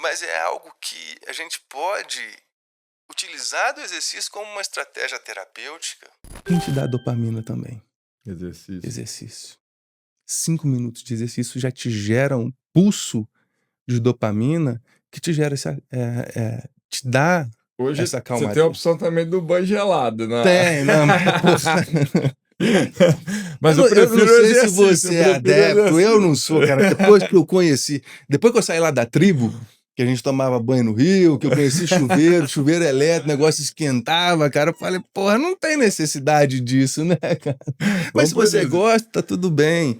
mas é algo que a gente pode utilizar do exercício como uma estratégia terapêutica. Quem te dá dopamina também? Exercício. Exercício. 5 minutos de exercício já te gera um pulso de dopamina que te gera te dá Hoje essa você tem a calmaria. opção também do banho gelado, né? Tem, não, mas porra. Mas Eu prefiro não o sei se exercício, você é adepto, eu não sou, cara. Depois que eu saí lá da tribo, que a gente tomava banho no rio, que eu conheci chuveiro elétrico, o negócio esquentava, cara, eu falei, porra, não tem necessidade disso, né, cara? Mas Vamos se por você gosta, tá tudo bem.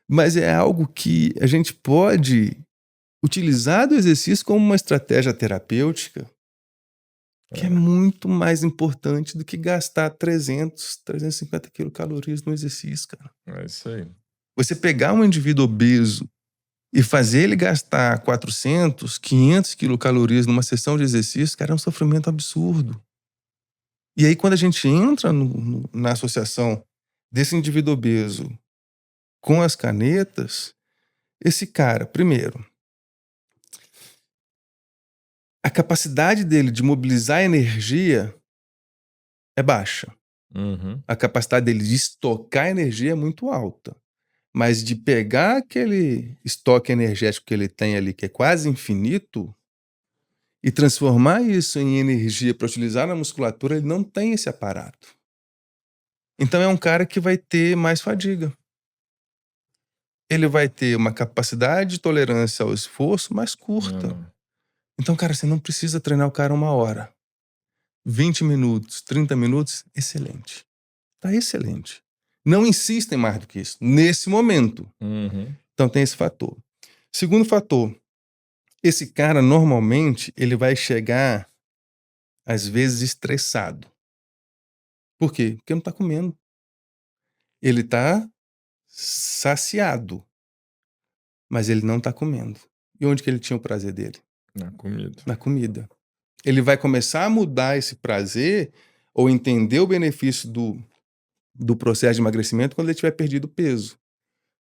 Mas é algo que a gente pode utilizar do exercício como uma estratégia terapêutica, que é muito mais importante do que gastar 350 quilocalorias no exercício, cara. É isso aí. Você pegar um indivíduo obeso e fazer ele gastar 400, 500 quilocalorias numa sessão de exercício, cara, é um sofrimento absurdo. E aí, quando a gente entra na associação desse indivíduo obeso com as canetas, esse cara, primeiro, a capacidade dele de mobilizar energia é baixa. Uhum. A capacidade dele de estocar energia é muito alta. Mas de pegar aquele estoque energético que ele tem ali, que é quase infinito, e transformar isso em energia para utilizar na musculatura, ele não tem esse aparato. Então é um cara que vai ter mais fadiga. Ele vai ter uma capacidade de tolerância ao esforço mais curta. Não. Então, cara, você não precisa treinar o cara 1 hora. 20 minutos, 30 minutos, excelente. Tá excelente. Não insistem mais do que isso, nesse momento. Uhum. Então tem esse fator. Segundo fator, esse cara normalmente ele vai chegar, às vezes, estressado. Por quê? Porque não tá comendo. Ele tá saciado, mas ele não tá comendo. E onde que ele tinha o prazer dele? Na comida. Na comida. Ele vai começar a mudar esse prazer ou entender o benefício do processo de emagrecimento quando ele tiver perdido peso.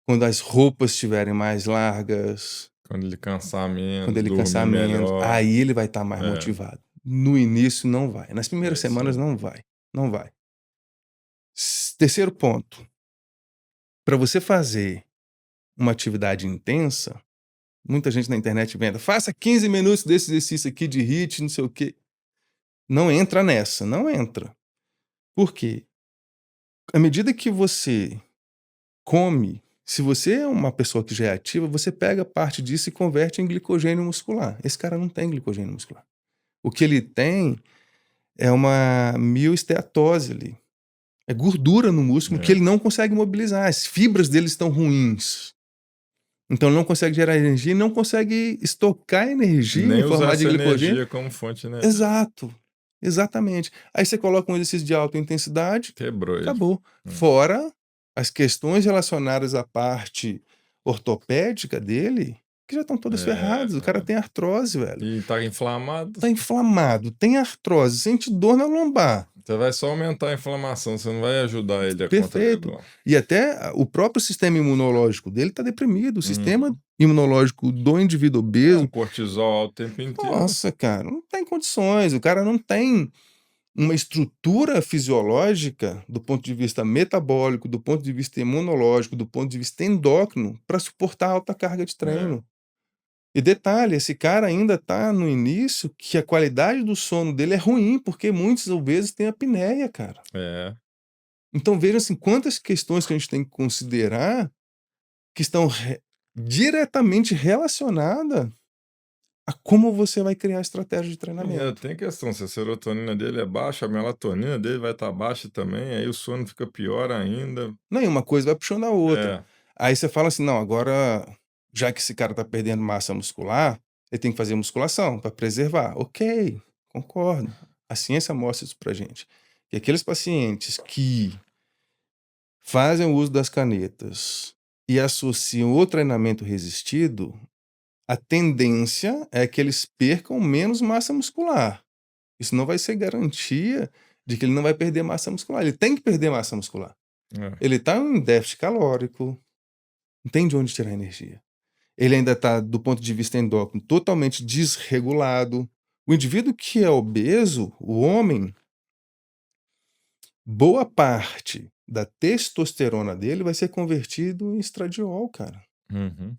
Quando as roupas estiverem mais largas, Quando ele cansar menos, quando ele dormir cansar menos, melhor. aí ele vai estar mais É. motivado. No início não vai. Nas primeiras isso semanas aí. não vai. Não vai. Terceiro ponto. Para você fazer uma atividade intensa, muita gente na internet venda, faça 15 minutos desse exercício aqui de HIIT, não sei o quê. Não entra nessa, não entra. Por quê? À medida que você come, se você é uma pessoa que já é ativa, você pega parte disso e converte em glicogênio muscular. Esse cara não tem glicogênio muscular. O que ele tem é uma mioesteatose ali. É gordura no músculo que ele não consegue mobilizar. As fibras dele estão ruins. Então ele não consegue gerar energia e não consegue estocar energia Nem em usar formato de essa glicogênio. energia como fonte, né? Exato. Exatamente. Aí você coloca um exercício de alta intensidade, Quebrou ele. acabou. Fora as questões relacionadas à parte ortopédica dele, que já estão todas ferradas. O cara tem artrose, velho. E tá inflamado. Tá inflamado, tem artrose, sente dor na lombar. Você vai só aumentar a inflamação, você não vai ajudar ele a Perfeito. controlar. E até o próprio sistema imunológico dele está deprimido. O sistema imunológico do indivíduo É obeso. um cortisol o tempo inteiro. Nossa, cara, não tem condições. O cara não tem uma estrutura fisiológica do ponto de vista metabólico, do ponto de vista imunológico, do ponto de vista endócrino, para suportar alta carga de treino. E detalhe, esse cara ainda está no início que a qualidade do sono dele é ruim, porque muitos obesos têm apneia, cara. É. Então veja assim, quantas questões que a gente tem que considerar que estão diretamente relacionadas a como você vai criar a estratégia de treinamento. Tem questão, se a serotonina dele é baixa, a melatonina dele vai estar baixa também, aí o sono fica pior ainda. Não, e uma coisa vai puxando a outra. É. Aí você fala assim, não, agora, já que esse cara está perdendo massa muscular, ele tem que fazer musculação para preservar. Ok, concordo. A ciência mostra isso pra gente. Que aqueles pacientes que fazem o uso das canetas e associam o treinamento resistido, a tendência é que eles percam menos massa muscular. Isso não vai ser garantia de que ele não vai perder massa muscular. Ele tem que perder massa muscular. Ele está em déficit calórico, não tem de onde tirar energia. ele ainda está, do ponto de vista endócrino, totalmente desregulado. O indivíduo que é obeso, o homem, boa parte da testosterona dele vai ser convertido em estradiol, cara. Uhum.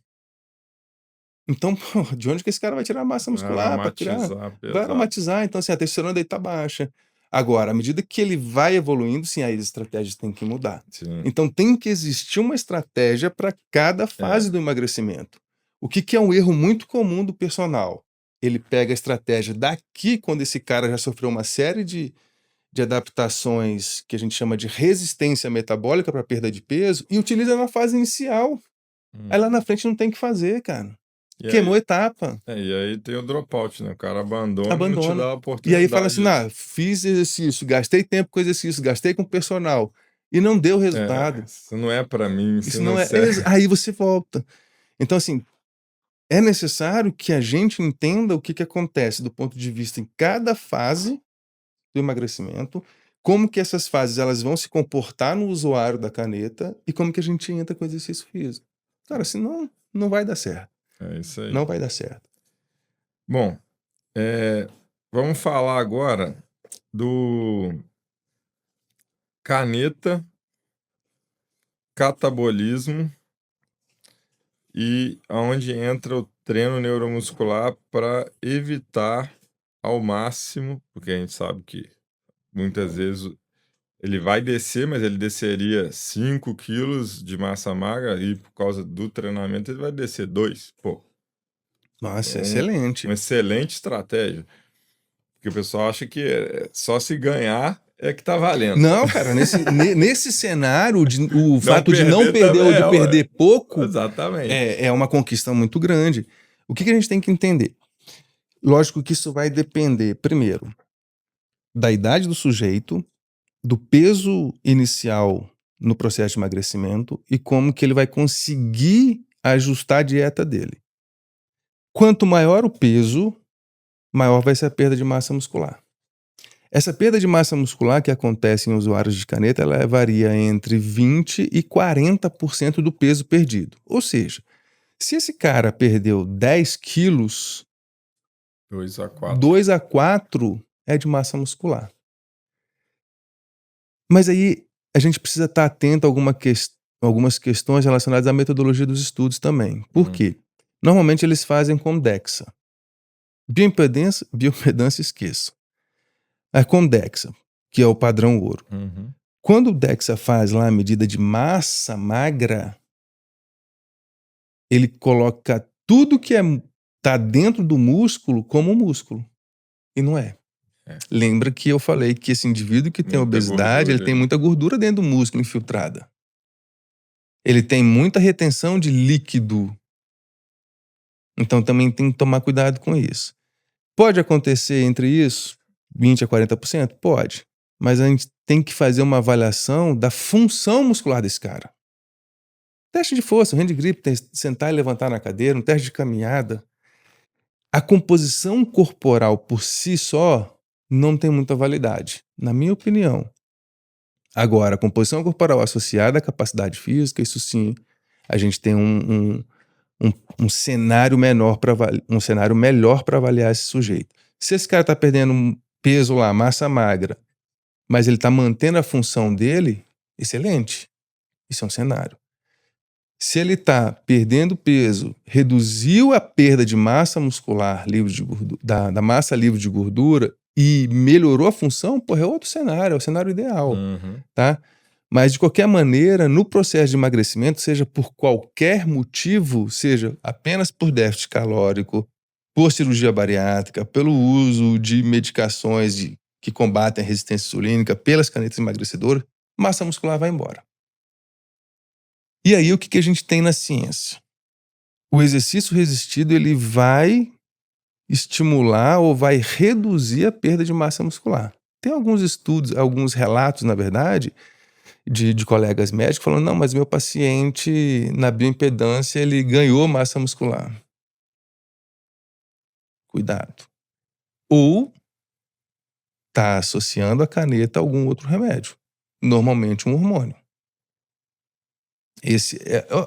Então, pô, de onde que esse cara vai tirar massa Vai muscular para criar? aromatizar, Vai pesado. aromatizar, então assim, a testosterona dele tá baixa. Agora, à medida que ele vai evoluindo, sim, aí as estratégias têm que mudar. Sim. Então tem que existir uma estratégia para cada fase do emagrecimento. O que que é um erro muito comum do personal? Ele pega a estratégia daqui, quando esse cara já sofreu uma série de adaptações que a gente chama de resistência metabólica para perda de peso, e utiliza na fase inicial. Hum. Aí lá na frente não tem o que fazer, cara. E Queimou aí etapa, e aí tem o dropout, né, o cara abandona e não te abandona. dá a E aí fala assim: oportunidade. "Ah, fiz exercício, gastei tempo com exercício, gastei com personal e não deu resultado". Isso não é pra mim, isso Isso não não é serve. aí você volta. Então assim, é necessário que a gente entenda o que que acontece do ponto de vista em cada fase do emagrecimento, como que essas fases elas vão se comportar no usuário da caneta e como que a gente entra com o exercício físico. Cara, senão não vai dar certo, É isso aí. não vai dar certo. Bom, vamos falar agora do caneta, catabolismo e aonde entra o treino neuromuscular para evitar ao máximo, porque a gente sabe que muitas vezes ele vai descer, mas ele desceria 5 quilos de massa magra e por causa do treinamento ele vai descer 2. Pô, Nossa, então uma excelente. excelente estratégia, porque o pessoal acha que só se ganhar é que tá valendo. Não, cara, nesse cenário, o Não fato de não perder perder também ou de é, ué. perder pouco Exatamente. é uma conquista muito grande. O que que a gente tem que entender? Lógico que isso vai depender, primeiro, da idade do sujeito, do peso inicial no processo de emagrecimento e como que ele vai conseguir ajustar a dieta dele. Quanto maior o peso, maior vai ser a perda de massa muscular. Essa perda de massa muscular que acontece em usuários de caneta, ela varia entre 20 e 40% do peso perdido. Ou seja, se esse cara perdeu 10 quilos, 2 a 4. 2 a 4 é de massa muscular. Mas aí a gente precisa estar atento a algumas questões relacionadas à metodologia dos estudos também. Por Hum, quê? Normalmente eles fazem com DEXA. Bioimpedância esqueço. É com DEXA, que é o padrão ouro. uhum. Quando o DEXA faz lá a medida de massa magra, ele coloca tudo que tá dentro do músculo como músculo. E não é. É, Lembra que eu falei que esse indivíduo que tem muita obesidade, ele gordura tem ali. muita gordura dentro do músculo infiltrada. Ele tem muita retenção de líquido. Então também tem que tomar cuidado com isso. Pode acontecer entre isso 20 a 40%? Pode. Mas a gente tem que fazer uma avaliação da função muscular desse cara. Teste de força, hand grip, sentar e levantar na cadeira, um teste de caminhada. A composição corporal por si só não tem muita validade, na minha opinião. Agora, a composição corporal associada à capacidade física, isso sim, a gente tem um cenário menor para um cenário melhor para avaliar esse sujeito. Se esse cara está perdendo um peso lá, massa magra, mas ele está mantendo a função dele, excelente. Isso é um cenário. Se ele está perdendo peso, reduziu a perda de massa muscular livre de gordura, da massa livre de gordura e melhorou a função, porra, é outro cenário, é o cenário ideal, Uhum. tá? Mas de qualquer maneira, no processo de emagrecimento, seja por qualquer motivo, seja apenas por déficit calórico, por cirurgia bariátrica, pelo uso de medicações que combatem a resistência insulínica, pelas canetas emagrecedoras, massa muscular vai embora. E aí o que que a gente tem na ciência? O exercício resistido ele vai estimular ou vai reduzir a perda de massa muscular. Tem alguns estudos, alguns relatos, na verdade, de colegas médicos falando, não, mas meu paciente na bioimpedância ele ganhou massa muscular. Cuidado. Ou está associando a caneta a algum outro remédio, normalmente um hormônio.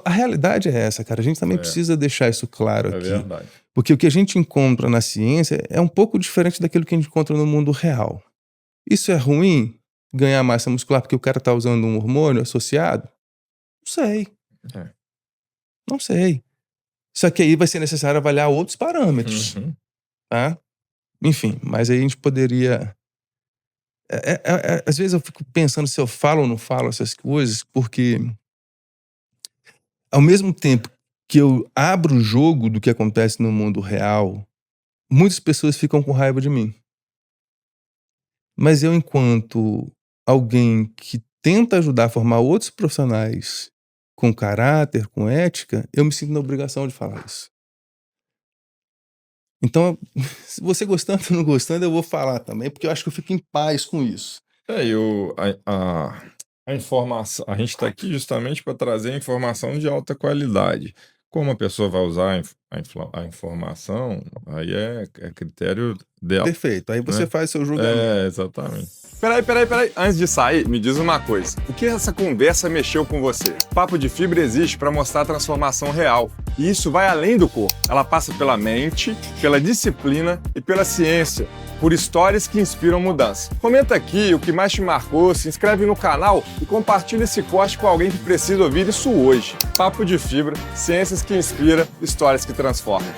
A realidade é essa, cara. A gente também É. precisa deixar isso claro É aqui. verdade. Porque o que a gente encontra na ciência é um pouco diferente daquilo que a gente encontra no mundo real. Isso é ruim? Ganhar massa muscular porque o cara tá usando um hormônio associado? Não sei. É. Não sei. Só que aí vai ser necessário avaliar outros parâmetros, Uhum. tá? Enfim, mas aí a gente poderia... às vezes eu fico pensando se eu falo ou não falo essas coisas, porque ao mesmo tempo que eu abro o jogo do que acontece no mundo real, muitas pessoas ficam com raiva de mim. Mas eu, enquanto alguém que tenta ajudar a formar outros profissionais com caráter, com ética, eu me sinto na obrigação de falar isso. Então, se você gostando ou não gostando, eu vou falar também, porque eu acho que eu fico em paz com isso. A informação, a gente está aqui justamente para trazer informação de alta qualidade. Como a pessoa vai usar a informação, aí é critério dela, Perfeito. Aí você né? faz seu julgamento. Exatamente. Peraí. Antes de sair, me diz uma coisa. O que essa conversa mexeu com você? Papo de Fibra existe para mostrar a transformação real. E isso vai além do corpo. Ela passa pela mente, pela disciplina e pela ciência. Por histórias que inspiram mudança. Comenta aqui o que mais te marcou, se inscreve no canal e compartilha esse corte com alguém que precisa ouvir isso hoje. Papo de Fibra, ciências que inspiram, histórias que transformam.